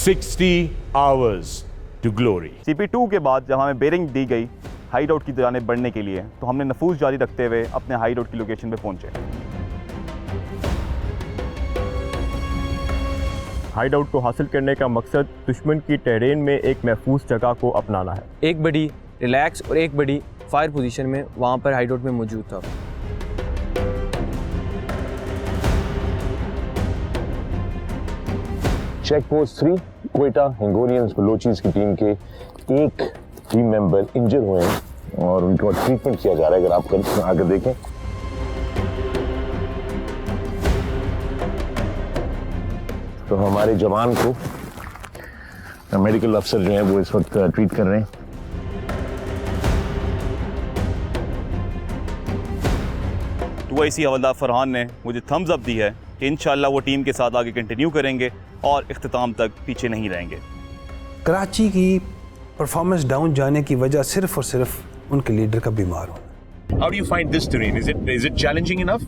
60 hours to glory. CP2 के बाद जब हमें बेरिंग दी गई हाइड आउट की जाने बढ़ने के लिए, तो हमने नफूज जारी रखते हुए अपने हाइड आउट की लोकेशन पे पहुंचे। हाइड आउट को हासिल करने का मकसद दुश्मन की टेरेन में एक महफूज जगह को अपनाना है। एक बड़ी रिलैक्स और एक बड़ी फायर पोजीशन में वहाँ पर हाइड आउट में मौजूद था। चेक पोस्ट 3 क्वेटा हिंगोरियंस बलोचिस की टीम के एक टीम मेंबर इंजर हुए हैं और उनको ट्रीटमेंट किया जा रहा है। अगर आप आगे देखें तो हमारे जवान को मेडिकल अफसर जो है वो इस वक्त ट्रीट कर रहे हैं। टूआईसी हवलदार फरहान ने मुझे थम्स अप दी है कि इंशाल्लाह वो टीम के साथ आगे कंटिन्यू करेंगे और इख्तिताम तक पीछे नहीं रहेंगे। कराची की परफॉर्मेंस डाउन जाने की वजह सिर्फ और सिर्फ उनके लीडर का बीमार होना। How do you find this terrain? Is it challenging enough?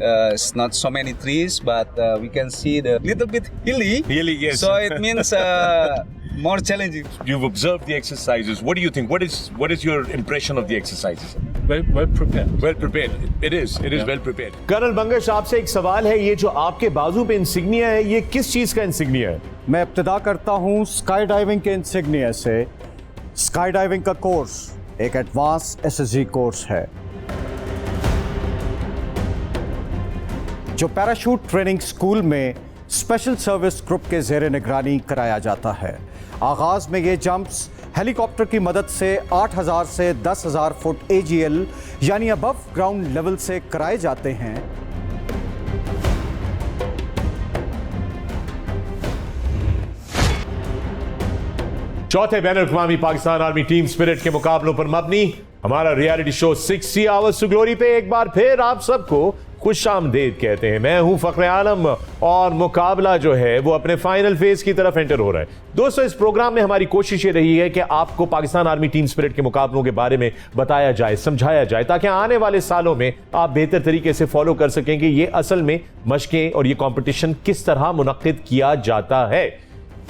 It's not so many trees, but we can see the little bit hilly. Hilly, yes. So it means more challenging. You've observed the exercises. What do you think? What is your impression of the exercises? Well prepared. Well prepared. It is well prepared. Colonel Bangash, आपसे एक सवाल है, ये जो आपके बाजू पे insignia है, ये किस चीज का इंसिग्निया है? मैं इब्तिदा करता हूँ स्काई डाइविंग के इंसिग्निया से। स्काई डाइविंग का कोर्स एक एडवांस SSG कोर्स है जो पैराशूट ट्रेनिंग स्कूल में स्पेशल सर्विस ग्रुप के ज़ेरे निगरानी कराया जाता है। आगाज़ में ये जंप्स हेलीकॉप्टर की मदद से 8,000 से 10,000 फुट AGL यानी अबव ग्राउंड लेवल से कराए जाते हैं। चौथे बैन अवी पाकिस्तान आर्मी टीम स्पिरिट के मुकाबलों पर मबनी हमारा reality show 60 Hours to Glory पे एक बार फिर आप सबको खुशामदीद कहते हैं। मैं हूं फखरे आलम और मुकाबला जो है वो अपने फाइनल फेज की तरफ एंटर हो रहा है। दोस्तों, इस प्रोग्राम में हमारी कोशिश ये रही है कि आपको पाकिस्तान आर्मी टीम स्पिरिट के मुकाबलों के बारे में बताया जाए, समझाया जाए, ताकि आने वाले सालों में आप बेहतर तरीके से फॉलो कर सकें कि ये असल में मशकें और ये कंपटीशन किस तरह मुनक्किद किया जाता है।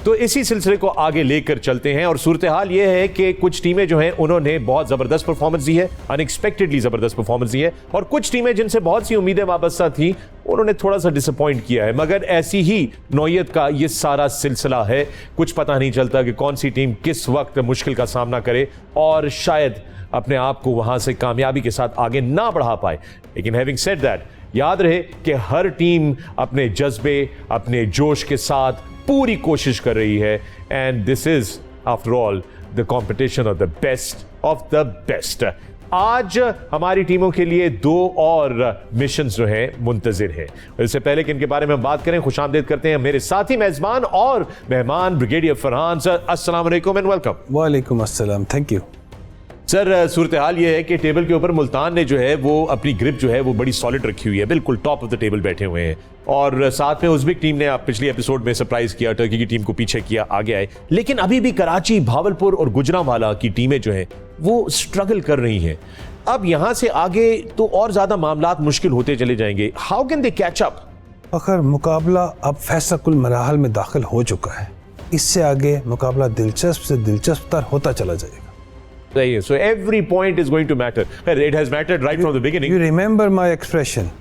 तो इसी सिलसिले को आगे लेकर चलते हैं और सूरत हाल यह है कि कुछ टीमें जो हैं उन्होंने बहुत ज़बरदस्त परफॉर्मेंस दी है, अनएक्सपेक्टेडली ज़बरदस्त परफॉर्मेंस दी है, और कुछ टीमें जिनसे बहुत सी उम्मीदें वाबस्ता थी उन्होंने थोड़ा सा डिसअपॉइंट किया है। मगर ऐसी ही नौयत का ये सारा सिलसिला है, कुछ पता नहीं चलता कि कौन सी टीम किस वक्त मुश्किल का सामना करे और शायद अपने आप को वहाँ से कामयाबी के साथ आगे ना बढ़ा पाए। लेकिन हैविंग सेड दैट, याद रहे कि हर टीम अपने जज्बे, अपने जोश के साथ पूरी कोशिश कर रही है, and this is after all the competition of the best of the best. आज हमारी टीमों के लिए 2 और मिशंस जो हैं मुंतजिर हैं। इससे पहले कि इनके बारे में बात करें, खुशामदीद करते हैं मेरे साथी मेजबान और मेहमान ब्रिगेडियर फरहान सर। अस्सलाम वालेकुम एंड वेलकम। वालेकुम अस्सलाम, थैंक यू सर। सूरत हाल ये है कि टेबल के ऊपर मुल्तान ने जो है वो अपनी ग्रिप जो है वो बड़ी सॉलिड रखी हुई है, बिल्कुल टॉप ऑफ द टेबल बैठे हुए हैं, और साथ में उज़्बेक टीम ने आप पिछले एपिसोड में सरप्राइज किया, टर्की की टीम को पीछे किया, आगे आए। लेकिन अभी भी कराची, भावलपुर और गुजरांवाला की टीमें जो हैं वो स्ट्रगल कर रही हैं। अब यहां से आगे तो और ज्यादा मामलात मुश्किल होते चले जाएंगे। How can they catch up? अगर मुकाबला अब फैसला कुल मराहल में दाखिल हो चुका है, इससे आगे मुकाबला दिलचस्प से दिलचस्प तर होता चला जाएगा। सही है। So every point is going to matter. It has mattered right from the beginning. You remember my expression,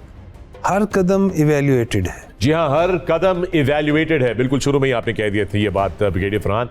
her Kadam evaluated है। जी हाँ, हर कदम इवेल्युएटेड है। बिल्कुल शुरू में ही आपने कह दिया था ये बात ब्रिगेडियर फरहान।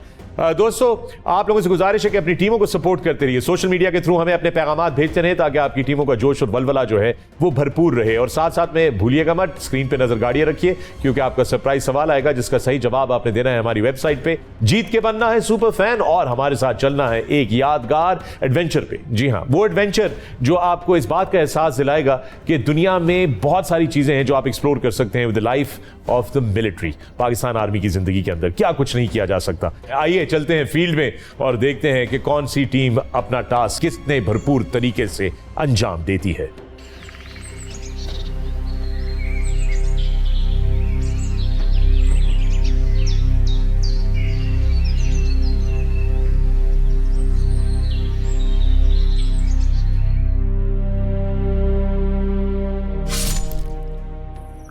दोस्तों, आप लोगों से गुजारिश है कि अपनी टीमों को सपोर्ट करते रहिए, सोशल मीडिया के थ्रू हमें अपने पैगाम भेजते रहे ताकि आपकी टीमों का जोश और बलबला जो है वो भरपूर रहे। और साथ साथ में भूलिएगा मत, स्क्रीन पे नजर गाड़ियां रखिए, क्योंकि आपका सरप्राइज सवाल आएगा जिसका सही जवाब आपने देना है हमारी वेबसाइट पे। जीत के बनना है सुपर फैन और हमारे साथ चलना है एक यादगार एडवेंचर पे। जी हाँ, वो एडवेंचर जो आपको इस बात का एहसास दिलाएगा कि दुनिया में बहुत सारी चीजें हैं जो आप एक्सप्लोर कर सकते हैं with the life of the military. Pakistan army की जिंदगी के अंदर क्या कुछ नहीं किया जा सकता। आइए चलते हैं फील्ड में और देखते हैं कि कौन सी टीम अपना टास्क कितने भरपूर तरीके से अंजाम देती है।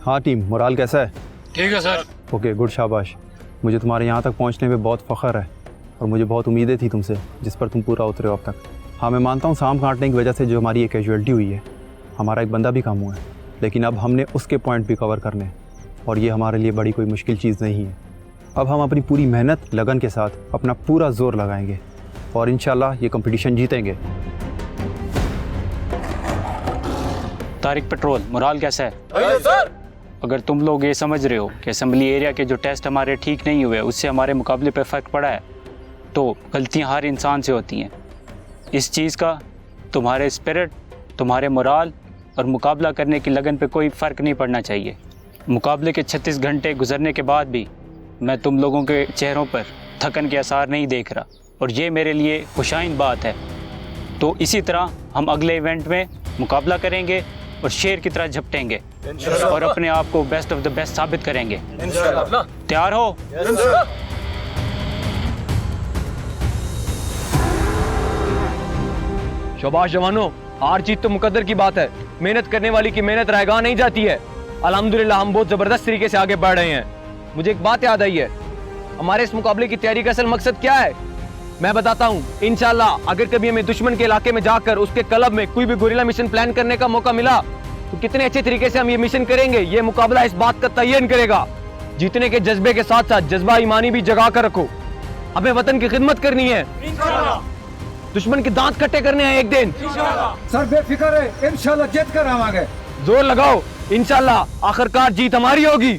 हाँ टीम, मोराल कैसा है? ठीक है सर। ओके, गुड, शाबाश। मुझे तुम्हारे यहाँ तक पहुँचने पे बहुत फ़ख्र है और मुझे बहुत उम्मीदें थी तुमसे, जिस पर तुम पूरा उतरे हो अब तक। हाँ, मैं मानता हूँ सांप काटने की वजह से जो हमारी एक कैजुअल्टी हुई है, हमारा एक बंदा भी कम हुआ है, लेकिन अब हमने उसके पॉइंट भी कवर करने हैं और ये हमारे लिए बड़ी कोई मुश्किल चीज़ नहीं है। अब हम अपनी पूरी मेहनत लगन के साथ अपना पूरा जोर लगाएंगे और इंशाल्लाह ये कंपटीशन जीतेंगे। तारिक पेट्रोल, मोराल कैसा है? सर, अगर तुम लोग ये समझ रहे हो कि असेंबली एरिया के जो टेस्ट हमारे ठीक नहीं हुए उससे हमारे मुकाबले पे फ़र्क पड़ा है, तो गलतियां हर इंसान से होती हैं। इस चीज़ का तुम्हारे स्पिरिट, तुम्हारे मोराल और मुकाबला करने की लगन पे कोई फ़र्क नहीं पड़ना चाहिए। मुकाबले के 36 घंटे गुजरने के बाद भी मैं तुम लोगों के चेहरों पर थकन के आसार नहीं देख रहा और ये मेरे लिए खुशाइन बात है। तो इसी तरह हम अगले इवेंट में मुकाबला करेंगे और शेर की तरह झपटेंगे और अपने आप को बेस्ट ऑफ द बेस्ट साबित करेंगे। तैयार हो? शाबाश जवानों, हार जीत तो मुकद्दर की बात है, मेहनत करने वाली की मेहनत रायगाह नहीं जाती है। अल्हम्दुलिल्लाह हम बहुत ज़बरदस्त तरीके से आगे बढ़ रहे हैं। मुझे एक बात याद आई है, हमारे इस मुकाबले की तैयारी का असल मकसद क्या है मैं बताता हूँ। इंशाल्लाह अगर कभी हमें दुश्मन के इलाके में जाकर उसके क्लब में कोई भी गोरिल्ला मिशन प्लान करने का मौका मिला तो कितने अच्छे तरीके से हम ये मिशन करेंगे, ये मुकाबला इस बात का तयन करेगा। जीतने के जज्बे के साथ साथ जज्बा ईमानी भी जगा कर रखो। हमें वतन की खिदमत करनी है, दुश्मन के दांत कट्टे करने हैं एक दिन। सर बेफिक्र है, इंशाल्लाह जीत कर आवांगे। जोर लगाओ, इंशाल्लाह आखिरकार जीत हमारी होगी।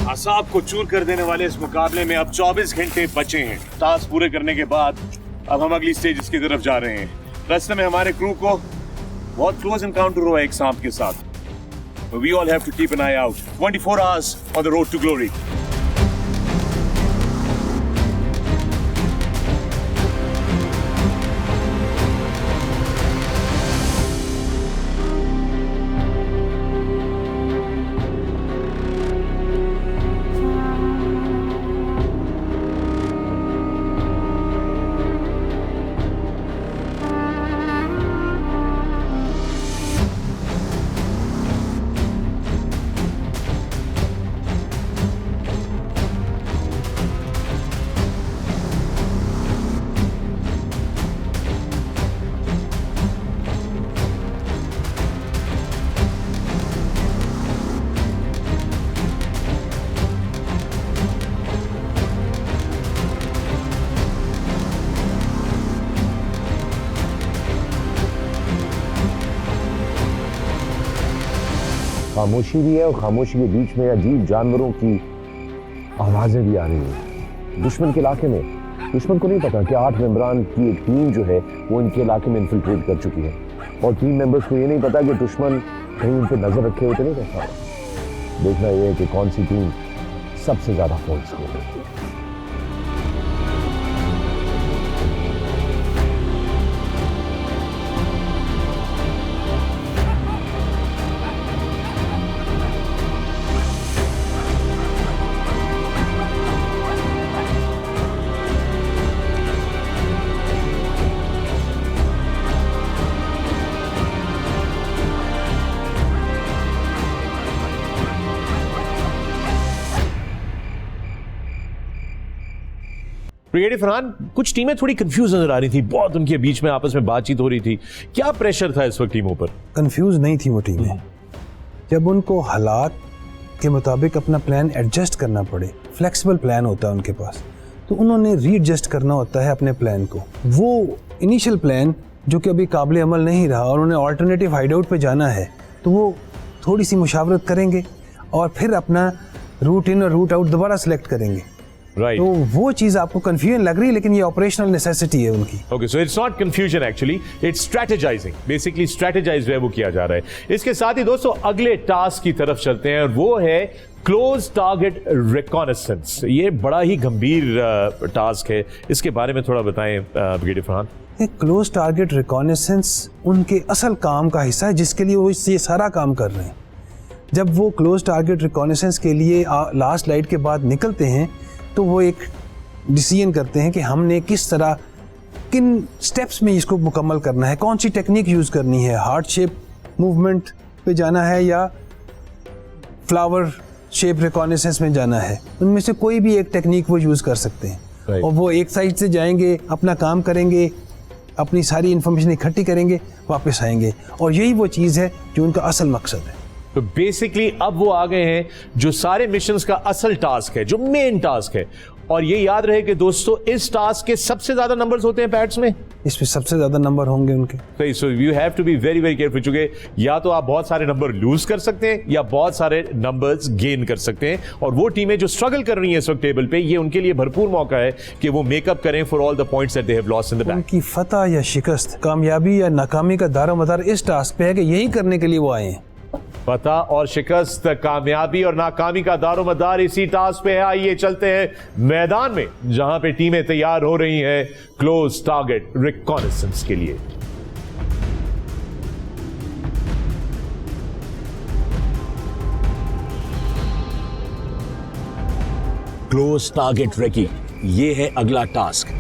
असाब को चूर कर देने वाले इस मुकाबले में अब 24 घंटे बचे हैं। टास्क पूरे करने के बाद अब हम अगली स्टेज की तरफ जा रहे हैं। रास्ते में हमारे क्रू को बहुत क्लोज एनकाउंटर हुआ एक सांप के साथ। We all have to keep an eye out. 24 hours on the road to glory. खामोशी भी है और खामोशी के बीच में अजीब जानवरों की आवाजें भी आ रही हैं। दुश्मन के इलाके में दुश्मन को नहीं पता कि 8 मेंबरान की एक टीम जो है वो इनके इलाके में इन्फिल्ट्रेट कर चुकी है और टीम मेंबर्स को ये नहीं पता कि दुश्मन कहीं उन पर नजर रखे हुए तो नहीं रहता। देखना यह है कि कौन सी टीम सबसे ज्यादा पॉइंट्स स्कोर करती है। ब्रिगेडियर फरहान, कुछ टीमें थोड़ी कंफ्यूज नजर आ रही थी, बहुत उनके बीच में आपस में बातचीत हो रही थी, क्या प्रेशर था इस वक्त टीमों पर? कंफ्यूज नहीं थी वो टीमें। जब उनको हालात के मुताबिक अपना प्लान एडजस्ट करना पड़े, फ्लेक्सिबल प्लान होता है उनके पास, तो उन्होंने रीएडजस्ट करना होता है अपने प्लान को। वो इनिशियल प्लान जो कि अभी काबिल अमल नहीं रहा और उन्हें ऑल्टरनेटिव हाइडआउट पे जाना है, तो वो थोड़ी सी मुशावरत करेंगे और फिर अपना रूट इन और रूट आउट दोबारा सेलेक्ट करेंगे। Right. तो वो चीज़ आपको कंफ्यूजन लग रही है, लेकिन ये ऑपरेशनल नेसेसिटी है उनकी। Okay, so it's not confusion actually, it's strategizing. Basically strategize जो है वो किया जा रहा है। इसके साथ ही दोस्तों अगले टास्क की तरफ चलते हैं और वो है क्लोज टारगेट रिकॉनेसेंस, ये बड़ा ही गंभीर टास्क है, इसके बारे में थोड़ा बताएं brigadier Farhan. Close target reconnaissance उनके असल काम का हिस्सा है जिसके लिए वो ये सारा काम कर रहे हैं। जब वो क्लोज टारगेट रिकॉनेसेंस के लिए लास्ट लाइट के बाद निकलते हैं तो वो एक डिसीजन करते हैं कि हमने किस तरह किन स्टेप्स में इसको मुकम्मल करना है, कौन सी टेक्निक यूज़ करनी है, हार्ट शेप मूवमेंट पे जाना है या फ्लावर शेप रिकॉनेसेंस में जाना है। उनमें से कोई भी एक टेक्निक वो यूज़ कर सकते हैं और वो एक साइड से जाएंगे, अपना काम करेंगे, अपनी सारी इंफॉर्मेशन इकट्ठी करेंगे, वापस आएंगे और यही वो चीज़ है जो उनका असल मकसद है। तो बेसिकली अब वो आ गए हैं जो सारे मिशंस का असल टास्क है, जो मेन टास्क है। और ये याद रहे कि दोस्तों इस टास्क के सबसे ज्यादा नंबर्स होते हैं पैड्स में, इसमें सबसे ज्यादा नंबर होंगे उनके। सही, so you have to be very very careful, चूंकि या तो आप बहुत सारे नंबर लूज कर सकते हैं या बहुत सारे नंबर्स गेन कर सकते हैं। और वो टीमें जो स्ट्रगल कर रही हैं इस वक्त टेबल पे, ये उनके लिए भरपूर मौका है कि वो मेकअप करें for all the points that they have lost in the back. उनकी फतह या शिकस्त, कामयाबी या नाकामी का दारोमदार इस टास्क पे है कि यही करने के लिए वो आए हैं। फतह और शिकस्त, कामयाबी और नाकामी का दारोमदार इसी टास्क पे है। आइए चलते हैं मैदान में जहां पे टीमें तैयार हो रही हैं क्लोज टारगेट रिकॉनेसेंस के लिए। क्लोज टारगेट रेकी, ये है अगला टास्क।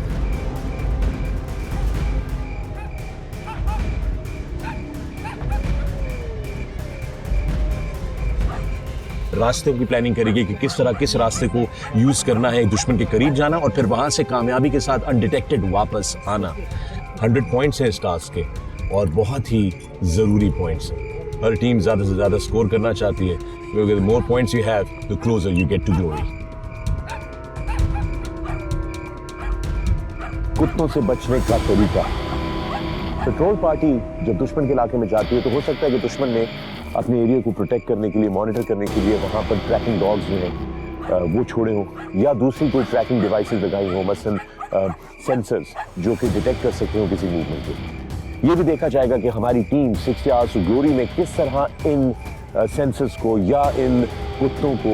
रास्ते की प्लानिंग करेगी कि किस तरह किस रास्ते को यूज करना है, दुश्मन के करीब जाना और फिर वहां से कामयाबी के साथ अनडिटेक्टेड वापस आना। 100 पॉइंट्स हैं इस टास्क के और बहुत ही जरूरी पॉइंट्स हैं। हर टीम ज्यादा से ज्यादा स्कोर करना चाहती है क्योंकि the more points you have the closer you get to glory. कुत्तों से बचने का तरीका। पेट्रोल पार्टी जब दुश्मन के इलाके में जाती है तो हो सकता है कि दुश्मन ने अपने एरिया को प्रोटेक्ट करने के लिए, मॉनिटर करने के लिए वहाँ पर ट्रैकिंग डॉग्स जो हैं वो छोड़े हों या दूसरी कोई ट्रैकिंग डिवाइसेस लगाई हों, मसलन सेंसर्स जो कि डिटेक्ट कर सकते हो किसी मूवमेंट को। ये भी देखा जाएगा कि हमारी टीम 60 आवर्स टू ग्लोरी में किस तरह इन सेंसर्स को या इन कुत्तों को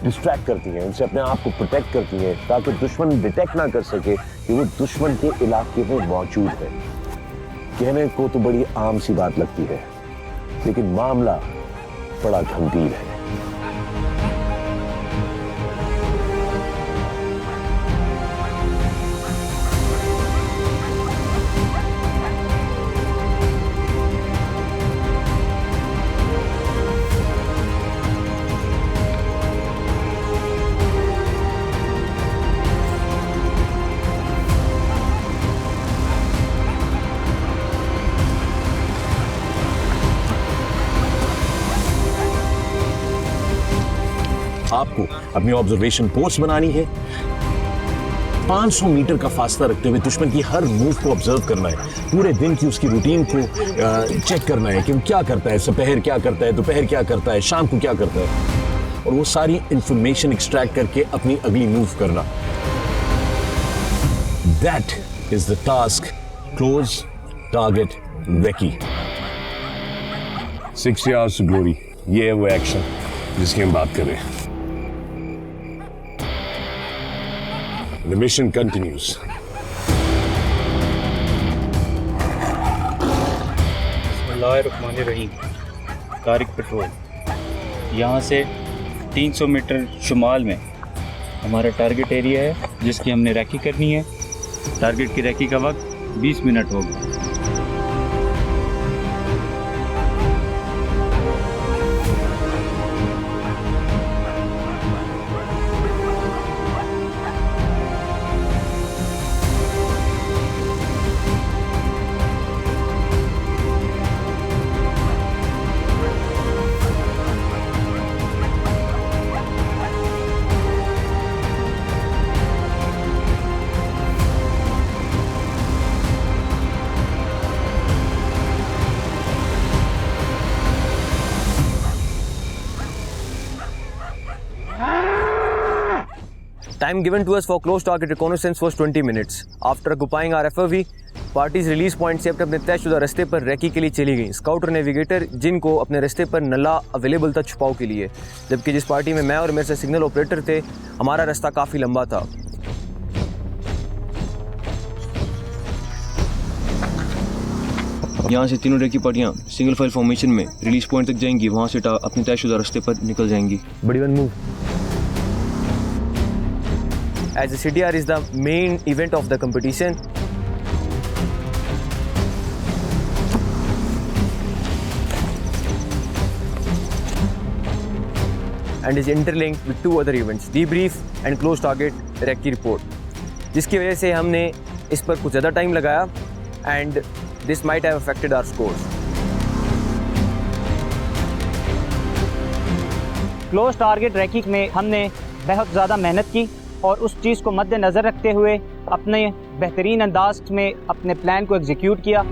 डिस्ट्रैक्ट करती हैं, उनसे अपने आप को प्रोटेक्ट करती हैं ताकि दुश्मन डिटेक्ट ना कर सके कि वो दुश्मन के इलाके में मौजूद है। कहने को तो बड़ी आम सी बात लगती है लेकिन मामला बड़ा गंभीर है। आपको अपनी ऑब्जर्वेशन पोस्ट बनानी है, 500 मीटर का फासला रखते हुए दुश्मन की हर मूव को ऑब्जर्व करना है, पूरे दिन की उसकी रूटीन को चेक करना है कि वो क्या करता है, दोपहर क्या करता है, दोपहर क्या करता है, शाम को क्या करता है, और वो सारी इंफॉर्मेशन एक्सट्रैक्ट करके अपनी अगली मूव करना। That is the task close target recce. 60 Hours to Glory, ये है वो एक्शन जिसकी हम बात कर रहे हैं। The mission continues. बिस्मिल्लाहिर्रहमानिर्रहीम। तारिक पेट्रोल, यहाँ से 300 मीटर शुमाल में हमारा टारगेट एरिया है जिसकी हमने रैकी करनी है। टारगेट की रैकी का वक्त 20 मिनट होगा। Time given to us for close target reconnaissance was 20 minutes. After occupying our FOV, parties release point से अपने अपने तयशुदा रास्ते पर रैकी के लिए चली गई। स्काउट और नेविगेटर जिनको अपने रास्ते पर नला अवेलेबल था छुपाव के लिए, जबकि जिस पार्टी में मैं और मेरे से सिग्नल ऑपरेटर थे, हमारा रास्ता काफ़ी लंबा था। यहाँ से तीनों रैकी पार्टियाँ सिंगल फाइल फॉर्मेशन में रिलीज पॉइंट तक जाएंगी, वहाँ से अपने तयशुदा रास्ते पर निकल जाएंगी। बड़ी one move. As the CDR is the main event of the competition, and is interlinked with two other events, debrief and close target recce report, जिसकी वजह से हमने इस पर कुछ ज़्यादा टाइम लगाया and this might have affected our scores. Close target ranking में हमने बहुत ज़्यादा मेहनत की और उस चीज़ को मद्देनज़र रखते हुए अपने बेहतरीन अंदाज में अपने प्लान को एग्जीक्यूट किया।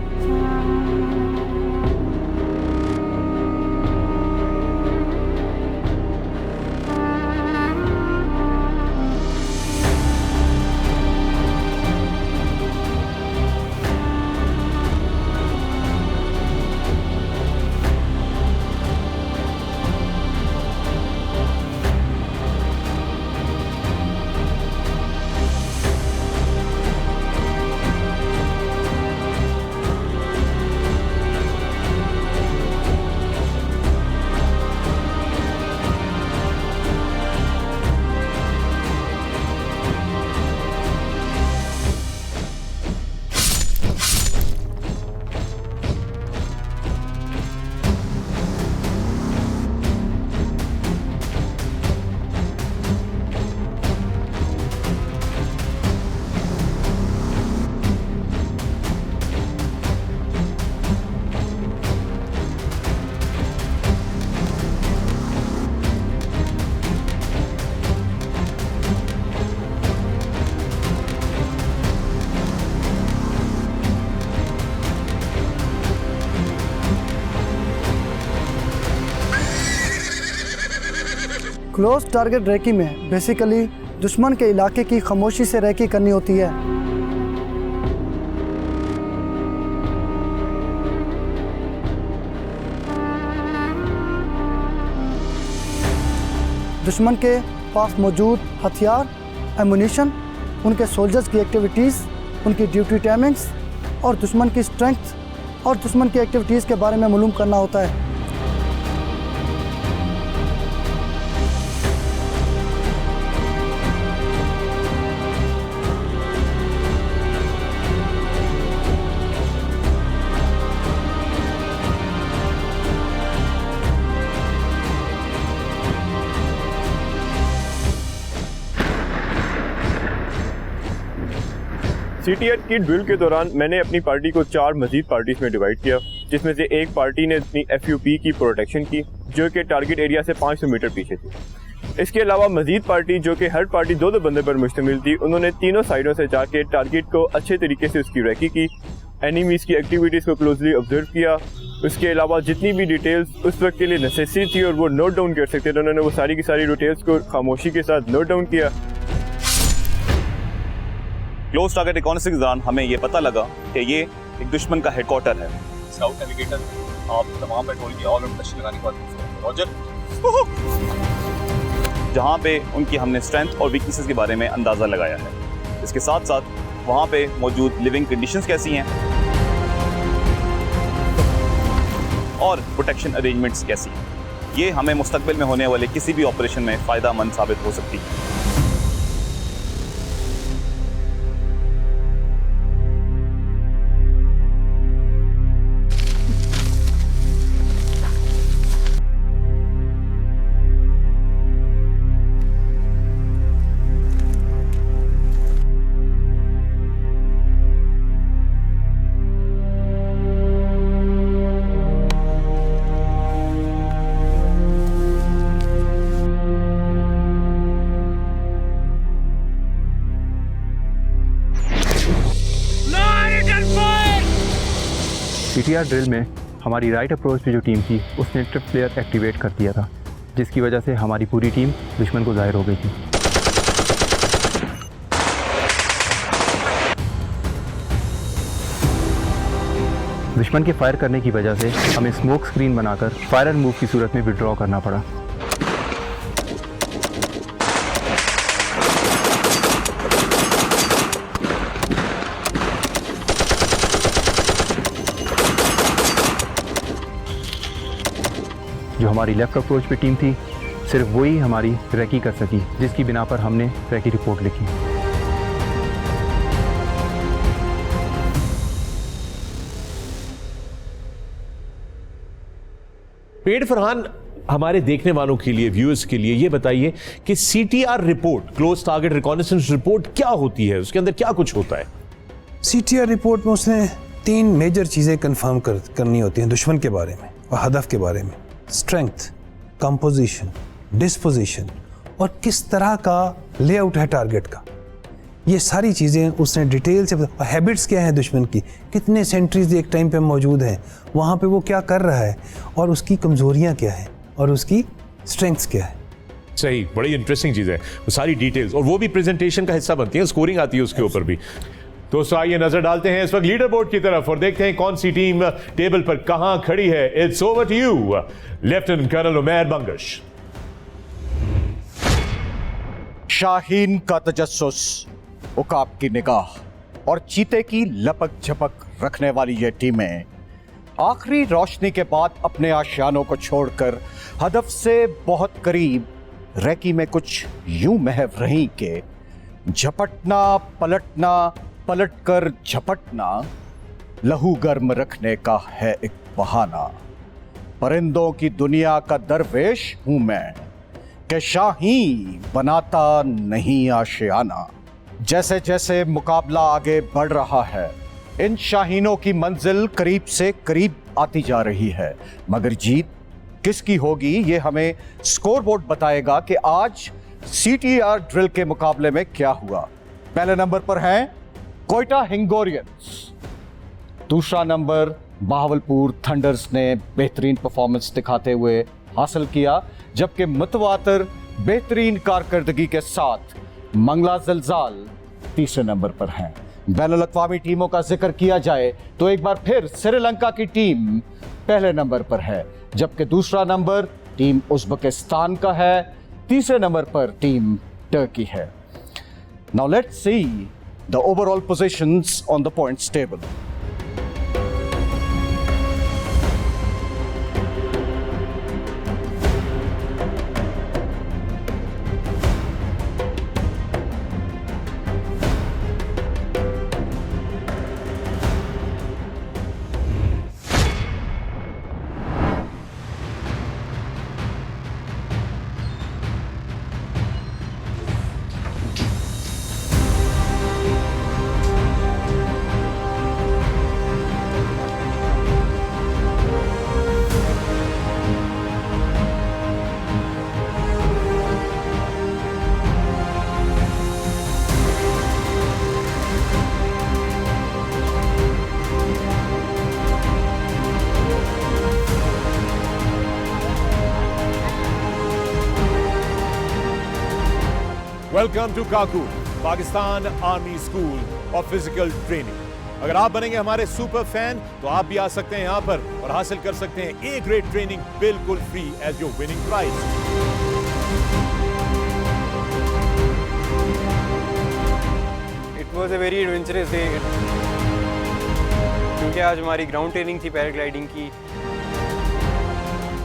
क्लोज टारगेट रैकी में बेसिकली दुश्मन के इलाके की खामोशी से रैकी करनी होती है। दुश्मन के पास मौजूद हथियार, एमुनिशन, उनके सोल्जर्स की एक्टिविटीज़, उनकी ड्यूटी टाइमिंग्स और दुश्मन की स्ट्रेंथ और दुश्मन की एक्टिविटीज़ के बारे में मालूम करना होता है। CTR की ड्रिल के दौरान मैंने अपनी पार्टी को 4 मजीद पार्टीज में डिवाइड किया, जिसमें से एक पार्टी ने अपनी FUP की प्रोटेक्शन की जो कि टारगेट एरिया से 500 मीटर पीछे थी। इसके अलावा मजीद पार्टी जो कि हर पार्टी 2-2 बंदे पर मुश्तमिल थी, उन्होंने तीनों साइडों से जाके टारगेट को अच्छे तरीके से उसकी रैकी की, एनिमीज़ की एक्टिविटीज़ को क्लोजली ऑब्जर्व किया। उसके अलावा जितनी भी डिटेल्स उस वक्त के लिए नेसेसरी थी और वो नोट डाउन कर सकते थे, उन्होंने वो सारी की सारी डिटेल्स को खामोशी के साथ नोट डाउन किया। क्लोज टारगेट रिकॉनेसेंस के दौरान हमें ये पता लगा कि ये एक दुश्मन का हेडक्वार्टर है। स्काउट नेविगेटर, आप तमाम पेट्रोल की ऑल आउट तशकील लगाने के बाद रॉजर, जहाँ पे उनकी हमने स्ट्रेंथ और वीकनेसेस के बारे में अंदाज़ा लगाया है। इसके साथ साथ वहाँ पे मौजूद लिविंग कंडीशंस कैसी हैं और प्रोटेक्शन अरेंजमेंट्स कैसी हैं। ये हमें मुस्तकबिल में होने वाले किसी भी ऑपरेशन में फ़ायदा मंद साबित हो सकती है। CTR ड्रिल में हमारी राइट अप्रोच पे जो टीम थी उसने ट्रिप प्लेयर एक्टिवेट कर दिया था, जिसकी वजह से हमारी पूरी टीम दुश्मन को ज़ाहिर हो गई थी। दुश्मन के फायर करने की वजह से हमें स्मोक स्क्रीन बनाकर फायर एंड मूव की सूरत में विड्रॉ करना पड़ा। जो हमारी लेफ्ट अप्रोच पे टीम थी, सिर्फ वही हमारी रैकी कर सकी, जिसकी बिना पर हमने रैकी रिपोर्ट लिखी। पेड़ फरहान, हमारे देखने वालों के लिए, व्यूअर्स के लिए ये बताइए कि CTR report, close target reconnaissance report, क्या होती है? उसके अंदर क्या कुछ होता है? CTR रिपोर्ट में उसने 3 मेजर चीज़ें कंफर्म करनी होती हैं दुश्मन के बारे में और हदफ के बारे में। स्ट्रेंथ, कंपोजिशन, डिस्पोजिशन और किस तरह का लेआउट है टारगेट का। ये सारी चीज़ें उसने डिटेल से हैबिट्स क्या हैं दुश्मन की, कितने सेंट्रीज एक टाइम पे मौजूद हैं, वहाँ पे वो क्या कर रहा है और उसकी कमज़ोरियाँ क्या हैं और उसकी स्ट्रेंथ्स क्या है। सही, बड़ी इंटरेस्टिंग चीज़ है वो सारी डिटेल्स, और वो भी प्रेजेंटेशन का हिस्सा बनती है, स्कोरिंग आती है उसके ऊपर भी। दोस्तों आइए नजर डालते हैं इस वक्त लीडर बोर्ड की तरफ और देखते हैं कौन सी टीम टेबल पर कहां खड़ी है। It's over to you lieutenant colonel Umair Bangash. Shaheen का तजस्सुस, उकाब की निगाह और चीते की लपक झपक रखने वाली ये टीमें आखिरी रोशनी के बाद अपने आशियानों को छोड़कर हदफ से बहुत करीब रैकी में कुछ यूं महव रही के झपटना पलटना, पलटकर झपटना लहू गर्म रखने का है एक बहाना। परिंदों की दुनिया का दरवेश हूं मैं कि शाही बनाता नहीं आशियाना। जैसे जैसे मुकाबला आगे बढ़ रहा है, इन शाहीनों की मंजिल करीब से करीब आती जा रही है, मगर जीत किसकी होगी ये हमें स्कोरबोर्ड बताएगा कि आज CTR ड्रिल के मुकाबले में क्या हुआ। पहले नंबर पर हैं कोयटा हिंगोरियंस, दूसरा नंबर बहावलपुर थंडर्स ने बेहतरीन परफॉर्मेंस दिखाते हुए हासिल किया, जबकि मुतवातर बेहतरीन कारकर्दगी के साथ मंगला ज़लज़ाल तीसरे नंबर पर हैं। बैनुल अक़वामी टीमों का जिक्र किया जाए तो एक बार फिर श्रीलंका की टीम पहले नंबर पर है, जबकि दूसरा नंबर टीम उज़्बेकिस्तान का है, तीसरे नंबर पर टीम टर्की है। Now let's see the overall positions on the points table. Welcome to Kakul, Pakistan Army School of Physical Training. अगर आप बनेंगे हमारे सुपर फैन तो आप भी आ सकते हैं यहां पर और हासिल कर सकते हैं A ग्रेड ट्रेनिंग बिल्कुल free as your winning prize. It was a very adventurous day, क्योंकि आज हमारी ग्राउंड ट्रेनिंग थी पैराग्लाइडिंग की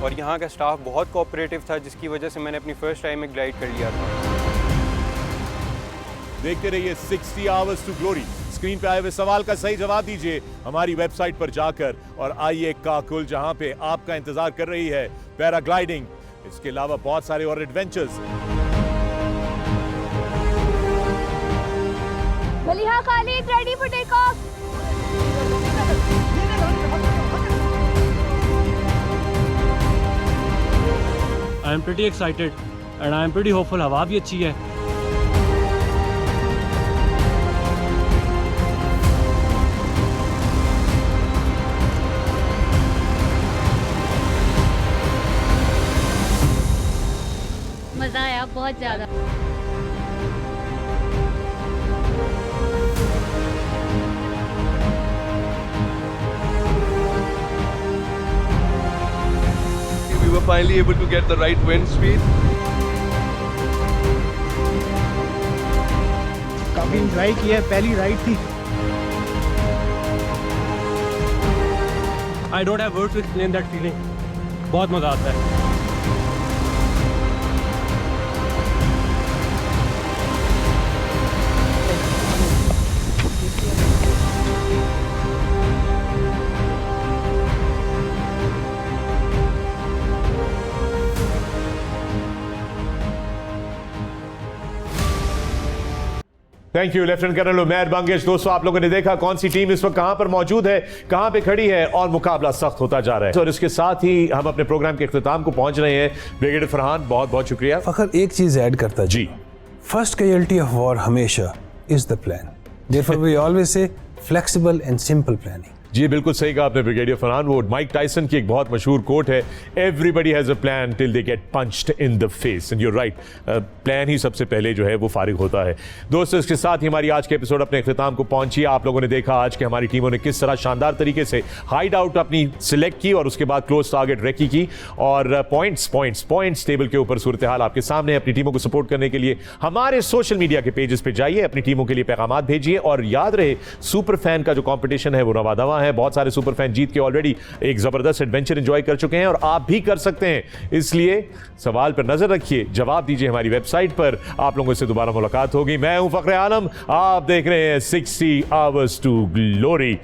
और यहाँ का स्टाफ बहुत कोऑपरेटिव था, जिसकी वजह से मैंने अपनी फर्स्ट टाइम में ग्लाइड कर लिया था। देखते रहिए 60 आवर्स टू ग्लोरी। स्क्रीन पे आए हुए सवाल का सही जवाब दीजिए हमारी वेबसाइट पर जाकर और आइए काकुल, जहां पे आपका इंतजार कर रही है पैराग्लाइडिंग, इसके अलावा बहुत सारे और adventures. Maliha Khalid, ready for take off. I am pretty excited and I am pretty hopeful. हवा भी अच्छी है। मजा आया बहुत ज्यादा। finally able to get the right wind speed. काफी एंजॉय किया, पहली राइड थी। I don't have words to explain that feeling. बहुत मजा आता है। Thank you lieutenant colonel Umair Bangash. दोस्तों, आप लोगों ने देखा कौन सी टीम इस वक्त कहां पर मौजूद है, कहां पे खड़ी है और मुकाबला सख्त होता जा रहा है। और इसके साथ ही हम अपने प्रोग्राम के इख्तिताम को पहुंच रहे हैं। ब्रिगेडियर फरहान, बहुत बहुत शुक्रिया। फखर, एक चीज ऐड करता जी, फर्स्ट कैजुअल्टी ऑफ वॉर हमेशा is the plan. Therefore we always say flexible and simple planning. जी बिल्कुल सही कहा आपने ब्रिगेडियर फरहान। वो माइक टाइसन की एक बहुत मशहूर कोट है, everybody has a plan till they get punched in the face. And you are right, plan ही सबसे पहले जो है वो फारिग होता है। दोस्तों, इसके साथ ही हमारी आज के एपिसोड अपने इख्तिताम को पहुंची। आप लोगों ने देखा आज के हमारी टीमों ने किस तरह शानदार तरीके से हाइड आउट अपनी सिलेक्ट की और उसके बाद क्लोज टारगेट रेकी की, और पॉइंट्स टेबल के ऊपर सूरत हाल आपके सामने। अपनी टीमों को सपोर्ट करने के लिए हमारे सोशल मीडिया के पेजेस पे जाइए, अपनी टीमों के लिए पैगामात भेजिए, और याद रहे सुपर फैन का जो कॉम्पिटिशन है वो रवादवा है। बहुत सारे सुपर जीत के ऑलरेडी एक जबरदस्त एडवेंचर एंजॉय कर चुके हैं और आप भी कर सकते हैं। इसलिए सवाल पर नजर रखिए, जवाब दीजिए हमारी वेबसाइट पर। आप लोगों से दोबारा मुलाकात होगी। मैं हूं फखरे आलम, आप देख रहे हैं 60 Hours to Glory।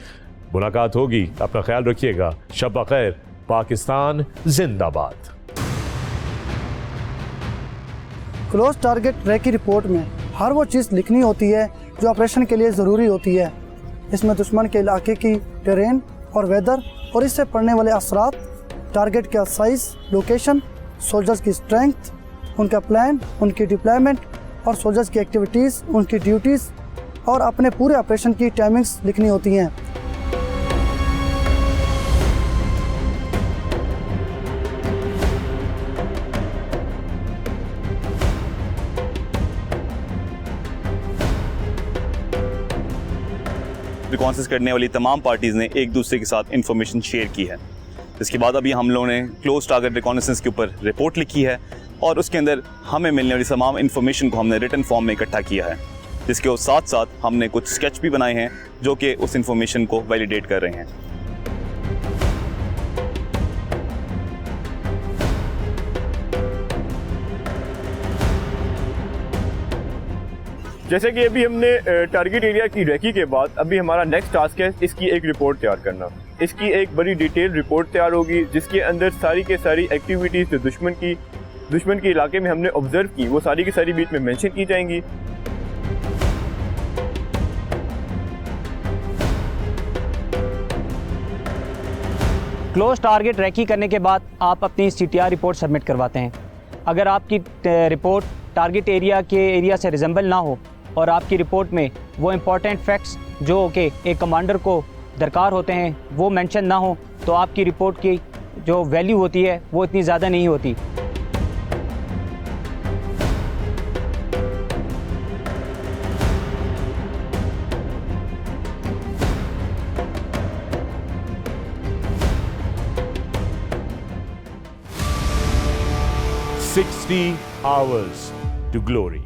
मुलाकात होगी, अपना ख्याल रखिएगा। शब खैर, पाकिस्तान जिंदाबाद। क्लोज टारगेट रेकी रिपोर्ट में हर वो चीज़ लिखनी होती है जो ऑपरेशन के लिए ज़रूरी होती है। इसमें दुश्मन के इलाके की टेरेन और वेदर और इससे पड़ने वाले असरात, टारगेट का साइज, लोकेशन, सोल्जर्स की स्ट्रेंथ, उनका प्लान, उनकी डिप्लॉयमेंट और सोल्जर्स की एक्टिविटीज़, उनकी ड्यूटीज़ और अपने पूरे ऑपरेशन की टाइमिंग्स लिखनी होती हैं। रिकॉन्सिस करने वाली तमाम पार्टीज़ ने एक दूसरे के साथ इंफॉर्मेशन शेयर की है। इसके बाद अभी हम लोगों ने क्लोज टारगेट रिकॉन्सिस के ऊपर रिपोर्ट लिखी है और उसके अंदर हमें मिलने वाली तमाम इंफॉर्मेशन को हमने रिटन फॉर्म में इकट्ठा किया है, जिसके साथ साथ हमने कुछ स्केच भी बनाए हैं जो कि उस इंफॉर्मेशन को वैलिडेट कर रहे हैं। जैसे कि अभी हमने टारगेट एरिया की रेकी के बाद अभी हमारा नेक्स्ट टास्क है इसकी एक रिपोर्ट तैयार करना। इसकी एक बड़ी डिटेल रिपोर्ट तैयार होगी जिसके अंदर सारी के सारी एक्टिविटीज़ जो दुश्मन के इलाके में हमने ऑब्जर्व की वो सारी की सारी बीच में मेंशन की जाएंगी। क्लोज टारगेट रेकी करने के बाद आप अपनी CTR रिपोर्ट सबमिट करवाते हैं। अगर आपकी रिपोर्ट टारगेट एरिया के एरिया से रिजेंबल ना हो और आपकी रिपोर्ट में वो इम्पॉर्टेंट फैक्ट्स जो कि एक कमांडर को दरकार होते हैं वो मेंशन ना हो, तो आपकी रिपोर्ट की जो वैल्यू होती है वो इतनी ज़्यादा नहीं होती। $60 to Glory।